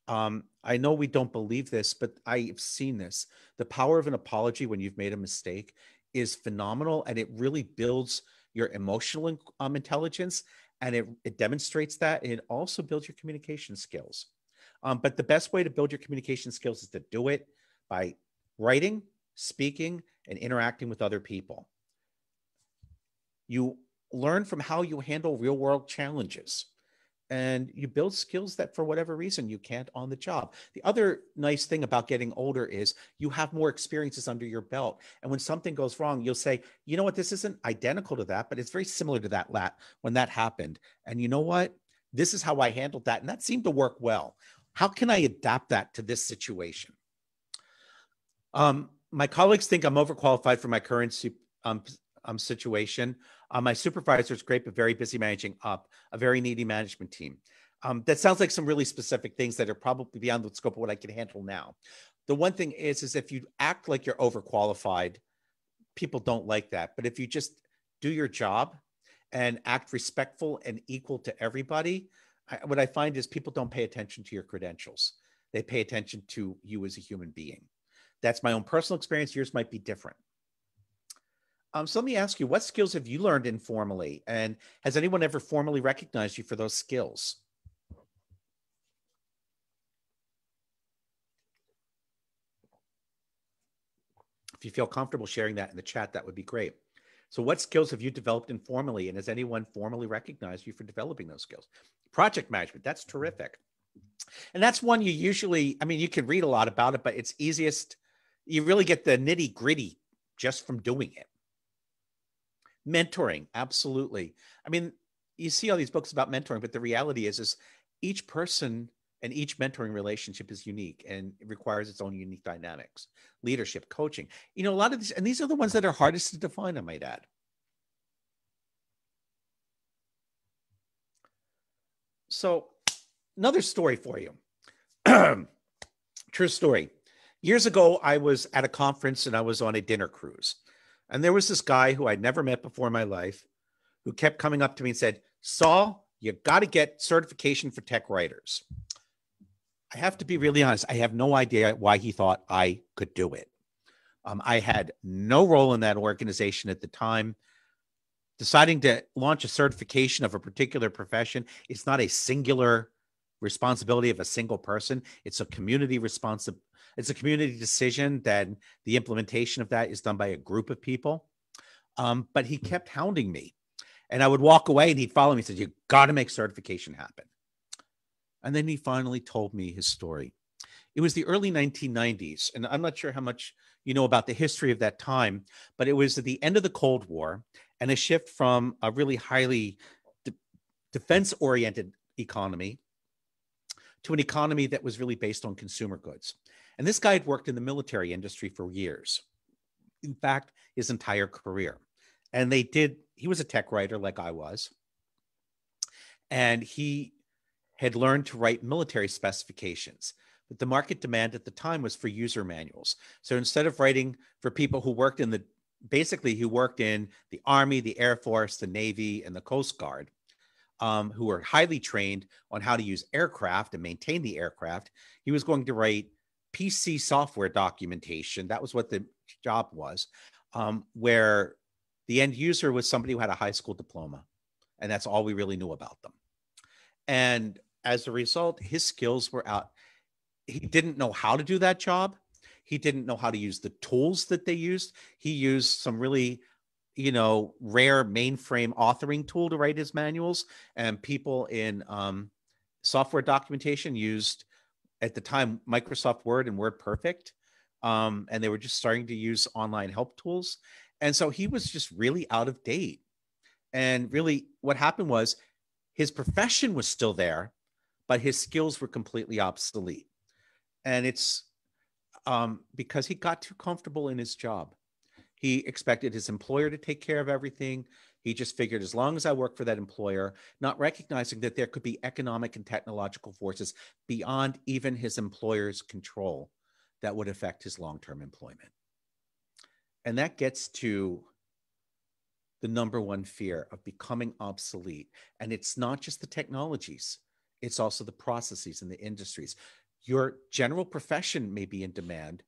I know we don't believe this, but I've seen this. The power of an apology when you've made a mistake is phenomenal, and it really builds your emotional intelligence, and it demonstrates that. And it also builds your communication skills. But the best way to build your communication skills is to do it by writing, speaking, and interacting with other people. You learn from how you handle real world challenges, and you build skills that for whatever reason you can't on the job. The other nice thing about getting older is you have more experiences under your belt. And when something goes wrong, you'll say, you know what, this isn't identical to that, but it's very similar to that when that happened. And you know what, this is how I handled that. And that seemed to work well. How can I adapt that to this situation? My colleagues think I'm overqualified for my current situation. My supervisor is great, but very busy managing up a very needy management team. That sounds like some really specific things that are probably beyond the scope of what I can handle now. The one thing is if you act like you're overqualified, people don't like that. But if you just do your job and act respectful and equal to everybody, what I find is people don't pay attention to your credentials. They pay attention to you as a human being. That's my own personal experience. Yours might be different. So let me ask you, what skills have you learned informally? And has anyone ever formally recognized you for those skills? If you feel comfortable sharing that in the chat, that would be great. So what skills have you developed informally? And has anyone formally recognized you for developing those skills? Project management, that's terrific. And that's one you usually, I mean, you can read a lot about it, but it's easiest. You really get the nitty gritty just from doing it. Mentoring, absolutely. I mean, you see all these books about mentoring, but the reality is each person and each mentoring relationship is unique and it requires its own unique dynamics. Leadership, coaching, a lot of these, and these are the ones that are hardest to define, I might add. So another story for you. True story. Years ago, I was at a conference and I was on a dinner cruise. And there was this guy who I'd never met before in my life who kept coming up to me and said, Saul, you got to get certification for tech writers. I have to be really honest. I have no idea why he thought I could do it. I had no role in that organization at the time. Deciding to launch a certification of a particular profession, it's not a singular responsibility of a single person. It's a community responsibility. It's a community decision that the implementation of that is done by a group of people. But he kept hounding me. And I would walk away and he'd follow me and said, you got to make certification happen. And then he finally told me his story. It was the early 1990s. And I'm not sure how much you know about the history of that time, but it was at the end of the Cold War and a shift from a really highly defense-oriented economy to an economy that was really based on consumer goods. And this guy had worked in the military industry for years. In fact, his entire career. And he was a tech writer like I was. And he had learned to write military specifications. But the market demand at the time was for user manuals. So instead of writing for people who worked in who worked in the Army, the Air Force, the Navy, and the Coast Guard, who were highly trained on how to use aircraft and maintain the aircraft, he was going to write PC software documentation. That was what the job was, where the end user was somebody who had a high school diploma. And that's all we really knew about them. And as a result, his skills were out. He didn't know how to do that job. He didn't know how to use the tools that they used. He used some really, rare mainframe authoring tool to write his manuals. And people in software documentation used, at the time, Microsoft Word and WordPerfect. And they were just starting to use online help tools. And so he was just really out of date. And really what happened was his profession was still there, but his skills were completely obsolete. And it's because he got too comfortable in his job. He expected his employer to take care of everything. He just figured as long as I work for that employer, not recognizing that there could be economic and technological forces beyond even his employer's control that would affect his long-term employment. And that gets to the number one fear of becoming obsolete. And it's not just the technologies, it's also the processes and the industries. Your general profession may be in demand,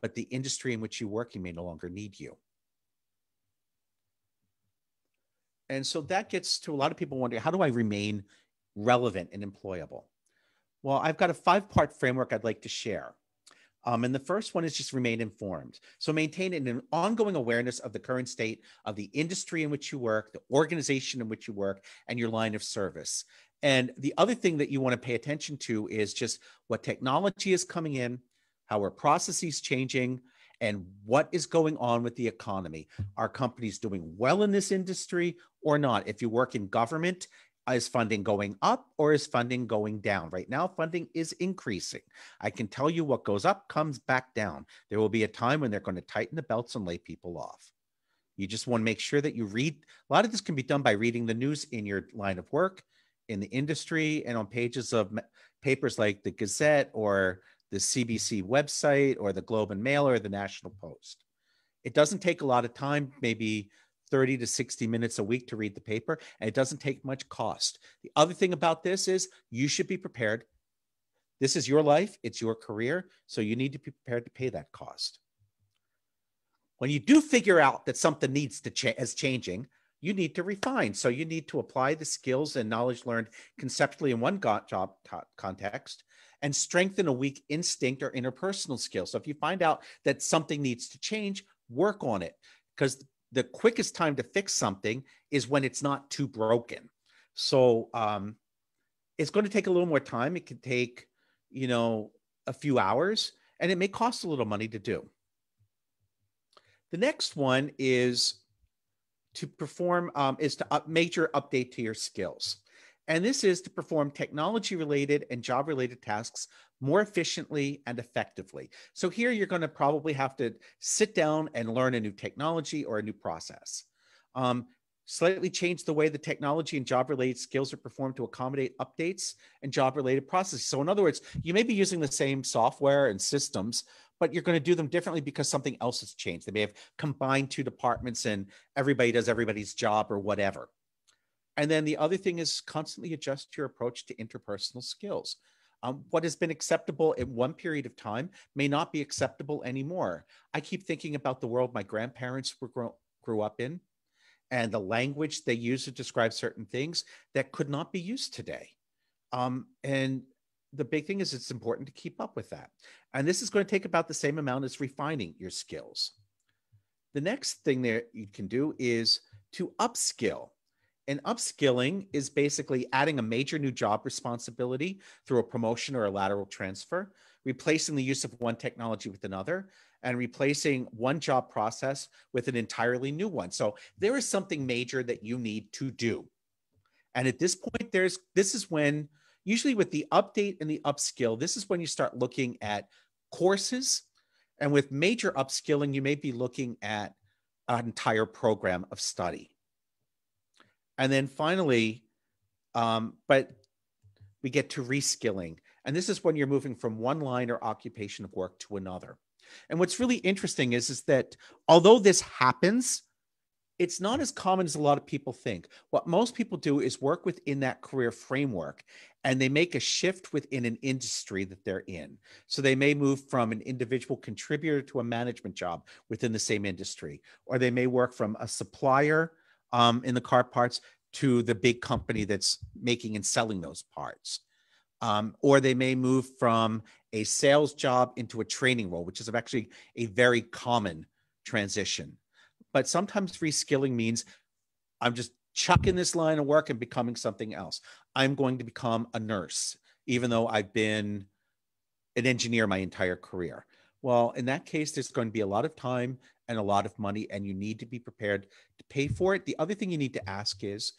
but the industry in which you're working may no longer need you. And so that gets to a lot of people wondering, how do I remain relevant and employable? Well, I've got a 5-part framework I'd like to share. And the first one is just remain informed. So maintain an ongoing awareness of the current state of the industry in which you work, the organization in which you work, and your line of service. And the other thing that you want to pay attention to is just what technology is coming in, how are processes changing, and what is going on with the economy. Are companies doing well in this industry or not? If you work in government, is funding going up or is funding going down? Right now, funding is increasing. I can tell you what goes up comes back down. There will be a time when they're going to tighten the belts and lay people off. You just want to make sure that you read. A lot of this can be done by reading the news in your line of work, in the industry, and on pages of papers like the Gazette or the CBC website or the Globe and Mail or the National Post. It doesn't take a lot of time, maybe 30 to 60 minutes a week to read the paper, and it doesn't take much cost. The other thing about this is you should be prepared. This is your life, it's your career, so you need to be prepared to pay that cost. When you do figure out that something needs to is changing, you need to refine. So you need to apply the skills and knowledge learned conceptually in one job context and strengthen a weak instinct or interpersonal skill. So if you find out that something needs to change, work on it, because the quickest time to fix something is when it's not too broken. So it's going to take a little more time. It could take, a few hours, and it may cost a little money to do. The next one is to perform, major update to your skills. And this is to perform technology-related and job-related tasks more efficiently and effectively. So here you're going to probably have to sit down and learn a new technology or a new process. Slightly change the way the technology and job-related skills are performed to accommodate updates and job-related processes. So in other words, you may be using the same software and systems, but you're going to do them differently because something else has changed. They may have combined 2 departments and everybody does everybody's job or whatever. And then the other thing is constantly adjust your approach to interpersonal skills. What has been acceptable in one period of time may not be acceptable anymore. I keep thinking about the world my grandparents grew up in and the language they used to describe certain things that could not be used today. And the big thing is it's important to keep up with that. And this is going to take about the same amount as refining your skills. The next thing that you can do is to upskill. And upskilling is basically adding a major new job responsibility through a promotion or a lateral transfer, replacing the use of one technology with another, and replacing one job process with an entirely new one. So there is something major that you need to do. And at this point, this is when, usually with the update and the upskill, this is when you start looking at courses. And with major upskilling, you may be looking at an entire program of study. And then finally, but we get to reskilling. And this is when you're moving from one line or occupation of work to another. And what's really interesting is that although this happens, it's not as common as a lot of people think. What most people do is work within that career framework, and they make a shift within an industry that they're in. So they may move from an individual contributor to a management job within the same industry, or they may work from a supplier in the car parts to the big company that's making and selling those parts. Or they may move from a sales job into a training role, which is actually a very common transition. But sometimes reskilling means I'm just chucking this line of work and becoming something else. I'm going to become a nurse, even though I've been an engineer my entire career. Well, in that case, there's going to be a lot of time and a lot of money, and you need to be prepared to pay for it. The other thing you need to ask is,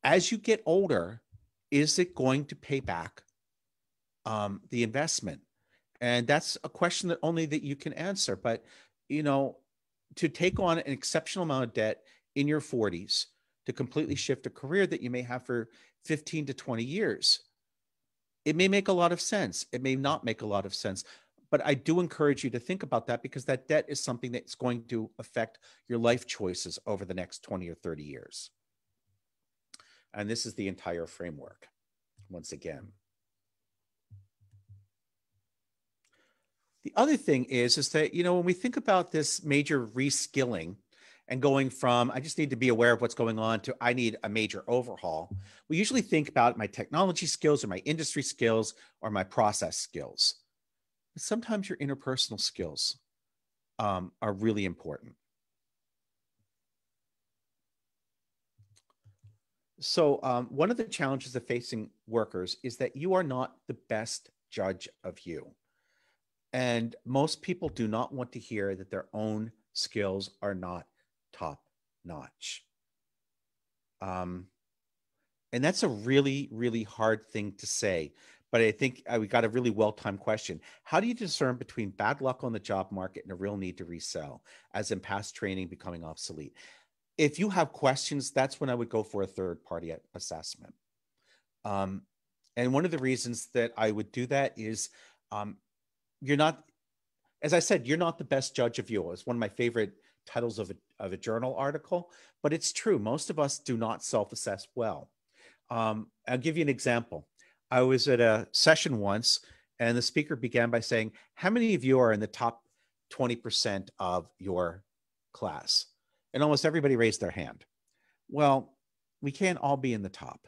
as you get older, is it going to pay back the investment? And that's a question that only that you can answer. But, to take on an exceptional amount of debt in your 40s to completely shift a career that you may have for 15 to 20 years, it may make a lot of sense. It may not make a lot of sense. But I do encourage you to think about that, because that debt is something that's going to affect your life choices over the next 20 or 30 years. And this is the entire framework, once again. The other thing is that, when we think about this major reskilling, and going from, I just need to be aware of what's going on to I need a major overhaul, we usually think about my technology skills or my industry skills or my process skills. But sometimes your interpersonal skills are really important. So one of the challenges of facing workers is that you are not the best judge of you. And most people do not want to hear that their own skills are not top notch. And that's a really, really hard thing to say. But I think we got a really well-timed question. How do you discern between bad luck on the job market and a real need to resell, as in past training becoming obsolete? If you have questions, that's when I would go for a third-party assessment. And one of the reasons that I would do that is you're not, as I said, you're not the best judge of you. It's one of my favorite titles of a journal article, but it's true. Most of us do not self-assess well. I'll give you an example. I was at a session once, and the speaker began by saying, how many of you are in the top 20% of your class? And almost everybody raised their hand. Well, we can't all be in the top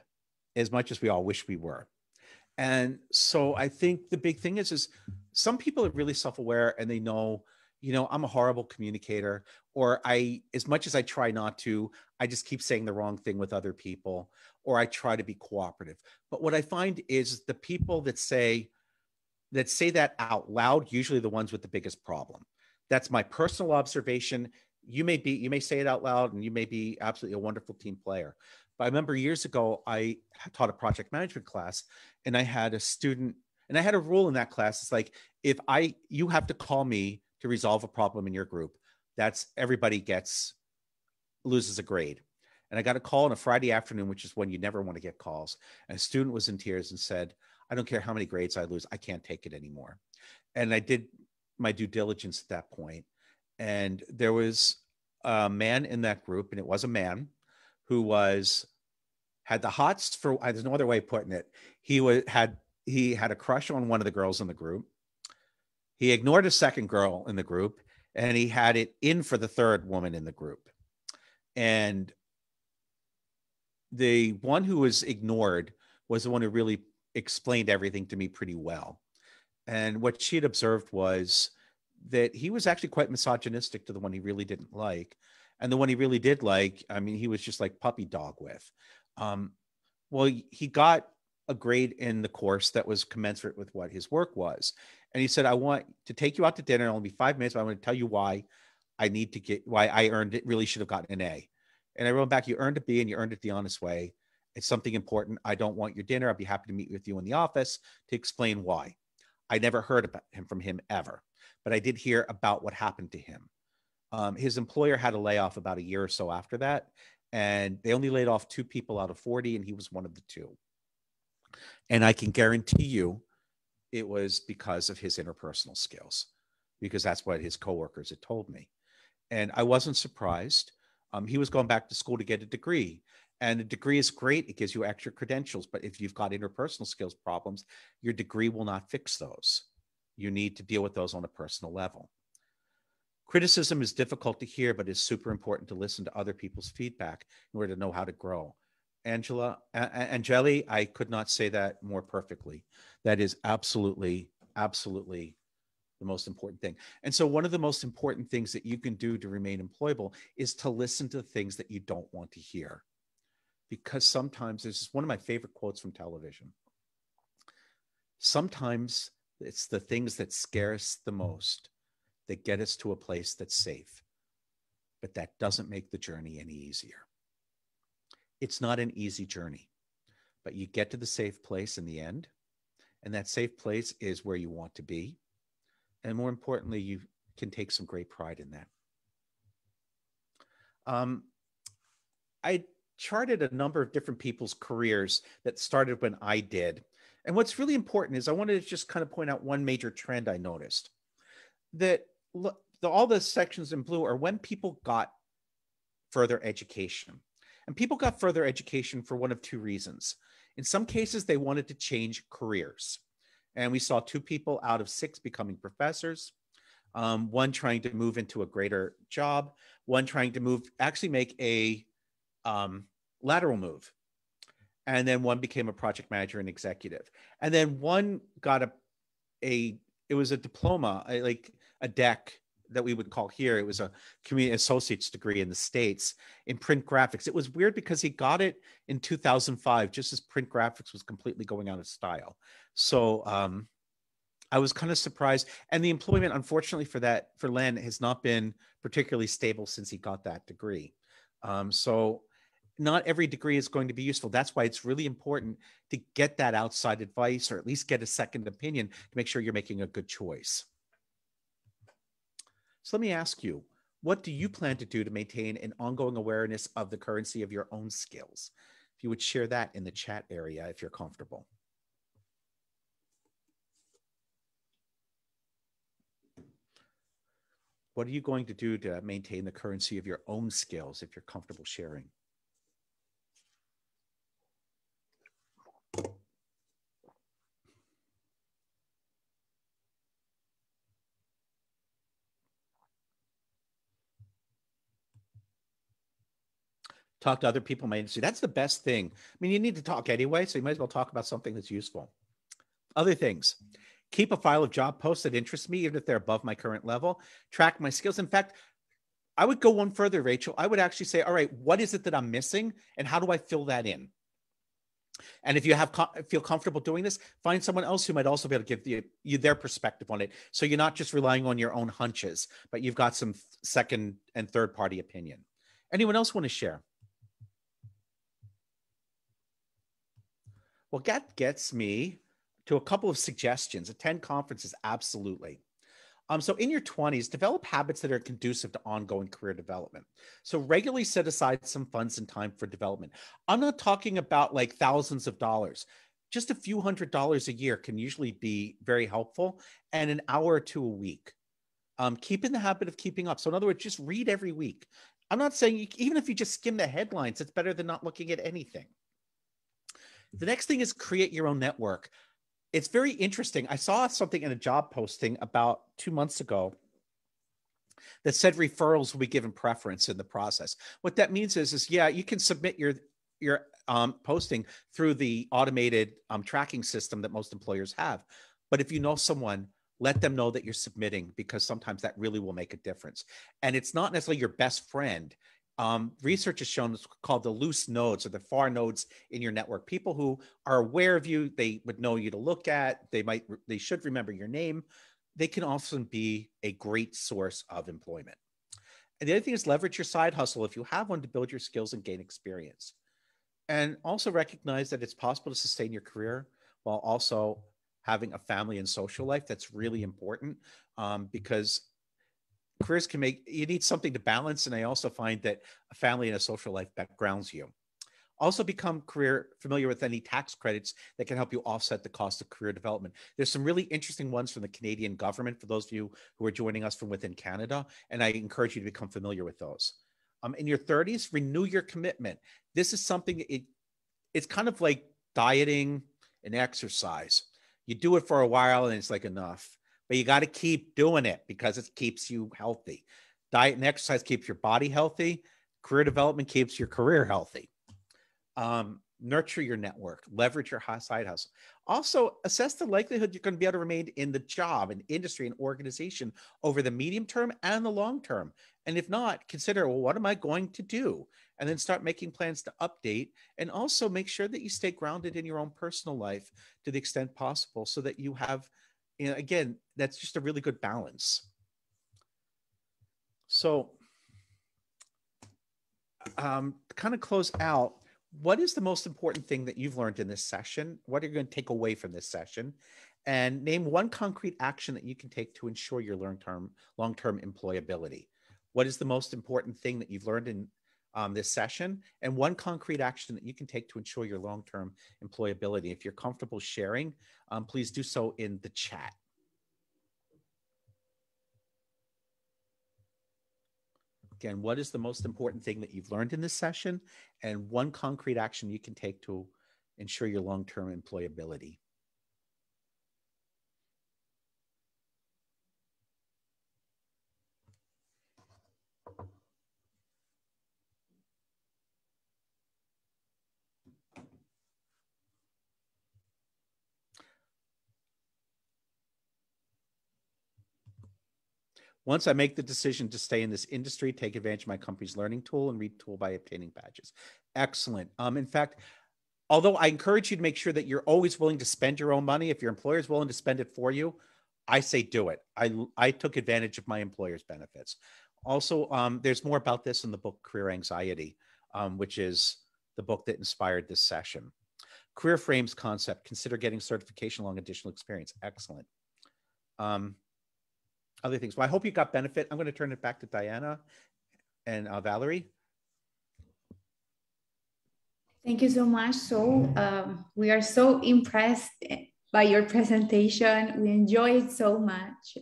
as much as we all wish we were. And so I think the big thing is some people are really self-aware and they know, I'm a horrible communicator, or as much as I try not to, I just keep saying the wrong thing with other people, or I try to be cooperative. But what I find is the people that say that out loud, usually the ones with the biggest problem. That's my personal observation. You may say it out loud and you may be absolutely a wonderful team player. But I remember years ago, I taught a project management class, and I had a student, and I had a rule in that class. It's like, you have to call me to resolve a problem in your group. That's everybody loses a grade. And I got a call on a Friday afternoon, which is when you never want to get calls. And a student was in tears and said, I don't care how many grades I lose. I can't take it anymore. And I did my due diligence at that point. And there was a man in that group, and it was a man who had the hots for, there's no other way of putting it. He had a crush on one of the girls in the group. He ignored a second girl in the group, and he had it in for the third woman in the group. And the one who was ignored was the one who really explained everything to me pretty well. And what she had observed was that he was actually quite misogynistic to the one he really didn't like. And the one he really did like, he was just like puppy dog with. Well, he got a grade in the course that was commensurate with what his work was. And he said, I want to take you out to dinner. It'll only be 5 minutes, but I want to tell you why I earned it, really should have gotten an A. And I wrote back, you earned a B and you earned it the honest way. It's something important. I don't want your dinner. I'd be happy to meet with you in the office to explain why. I never heard from him ever, but I did hear about what happened to him. His employer had a layoff about a year or so after that, and they only laid off 2 people out of 40, and he was one of the 2. And I can guarantee you it was because of his interpersonal skills, because that's what his coworkers had told me. And I wasn't surprised. He was going back to school to get a degree. And a degree is great. It gives you extra credentials. But if you've got interpersonal skills problems, your degree will not fix those. You need to deal with those on a personal level. Criticism is difficult to hear, but it's super important to listen to other people's feedback in order to know how to grow. Angeli, I could not say that more perfectly. That is absolutely, absolutely the most important thing. And so one of the most important things that you can do to remain employable is to listen to things that you don't want to hear. Because sometimes, this is one of my favorite quotes from television. Sometimes it's the things that scare us the most that get us to a place that's safe. But that doesn't make the journey any easier. It's not an easy journey, but you get to the safe place in the end. And that safe place is where you want to be. And more importantly, you can take some great pride in that. I charted a number of different people's careers that started when I did. And what's really important is I wanted to just kind of point out one major trend I noticed. That all the sections in blue are when people got further education. And people got further education for one of 2 reasons. In some cases, they wanted to change careers. And we saw 2 people out of 6 becoming professors. one trying to move into a greater job, one trying to actually make a lateral move. And then one became a project manager and executive. And then one got it was a diploma, like a DEC that we would call here. It was a community associate's degree in the States in print graphics. It was weird because he got it in 2005, just as print graphics was completely going out of style. So I was kind of surprised. And the employment, unfortunately for Len, has not been particularly stable since he got that degree. So not every degree is going to be useful. That's why it's really important to get that outside advice, or at least get a second opinion to make sure you're making a good choice. So let me ask you, what do you plan to do to maintain an ongoing awareness of the currency of your own skills? If you would share that in the chat area, if you're comfortable. What are you going to do to maintain the currency of your own skills, if you're comfortable sharing? Talk to other people in my industry. That's the best thing. I mean, you need to talk anyway, so you might as well talk about something that's useful. Other things. Keep a file of job posts that interest me, even if they're above my current level. Track my skills. In fact, I would go one further, Rachel. I would actually say, all right, what is it that I'm missing, and how do I fill that in? And if you feel comfortable doing this, find someone else who might also be able to give you their perspective on it. So you're not just relying on your own hunches, but you've got some second and third party opinion. Anyone else want to share? Well, that gets me to a couple of suggestions. Attend conferences, absolutely. So in your 20s, develop habits that are conducive to ongoing career development. So regularly set aside some funds and time for development. I'm not talking about like thousands of dollars. Just a few $100s a year can usually be very helpful, and an hour or two a week. Keep in the habit of keeping up. So in other words, just read every week. I'm not saying even if you just skim the headlines, it's better than not looking at anything. The next thing is create your own network. It's very interesting. I saw something in a job posting about 2 months ago that said referrals will be given preference in the process. What that means is yeah, you can submit your posting through the automated tracking system that most employers have. But if you know someone, let them know that you're submitting, because sometimes that really will make a difference. And it's not necessarily your best friend. Research has shown it's called the loose nodes, or the far nodes in your network. People who are aware of you, they would know you to look at, they should remember your name. They can often be a great source of employment. And the other thing is leverage your side hustle, if you have one, to build your skills and gain experience. And also recognize that it's possible to sustain your career while also having a family and social life. That's really important, because careers you need something to balance. And I also find that a family and a social life grounds you. Also become familiar with any tax credits that can help you offset the cost of career development. There's some really interesting ones from the Canadian government for those of you who are joining us from within Canada. And I encourage you to become familiar with those. In your 30s, renew your commitment. This is something, it's kind of like dieting and exercise. You do it for a while and it's like enough. But you got to keep doing it because it keeps you healthy. Diet and exercise keeps your body healthy. Career development keeps your career healthy. Nurture your network. Leverage your side hustle. Also, assess the likelihood you're going to be able to remain in the job and industry and organization over the medium term and the long term. And if not, consider, well, what am I going to do? And then start making plans to update, and also make sure that you stay grounded in your own personal life to the extent possible, so that you have, again, that's just a really good balance. So kind of close out, what is the most important thing that you've learned in this session? What are you going to take away from this session? And name one concrete action that you can take to ensure your long-term employability. What is the most important thing that you've learned in this session? And one concrete action that you can take to ensure your long-term employability. If you're comfortable sharing, please do so in the chat. Again, what is the most important thing that you've learned in this session, and one concrete action you can take to ensure your long-term employability? Once I make the decision to stay in this industry, take advantage of my company's learning tool and retool by obtaining badges. Excellent. In fact, although I encourage you to make sure that you're always willing to spend your own money, if your employer is willing to spend it for you, I say do it. I took advantage of my employer's benefits. Also, there's more about this in the book Career Anxiety, which is the book that inspired this session. Career frames concept, consider getting certification along additional experience. Excellent. Other things. Well, I hope you got benefit. I'm going to turn it back to Diana and Valerie. Thank you so much. So we are so impressed by your presentation. We enjoyed it so much.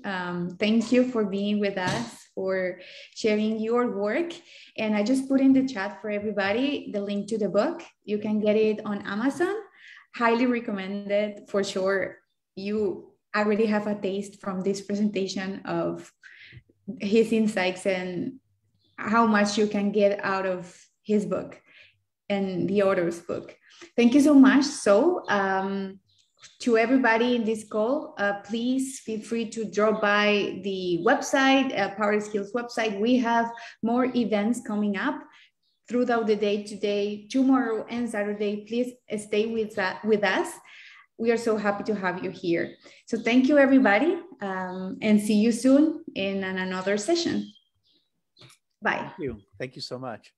Thank you for being with us, for sharing your work. And I just put in the chat for everybody the link to the book. You can get it on Amazon. Highly recommended for sure. You already have a taste from this presentation of his insights and how much you can get out of his book and the author's book. Thank you so much. So to everybody in this call, please feel free to drop by the website, Power Skills website. We have more events coming up throughout the day today, tomorrow and Saturday. Please stay with us. We are so happy to have you here. So thank you, everybody, and see you soon in another session. Bye. Thank you. Thank you so much.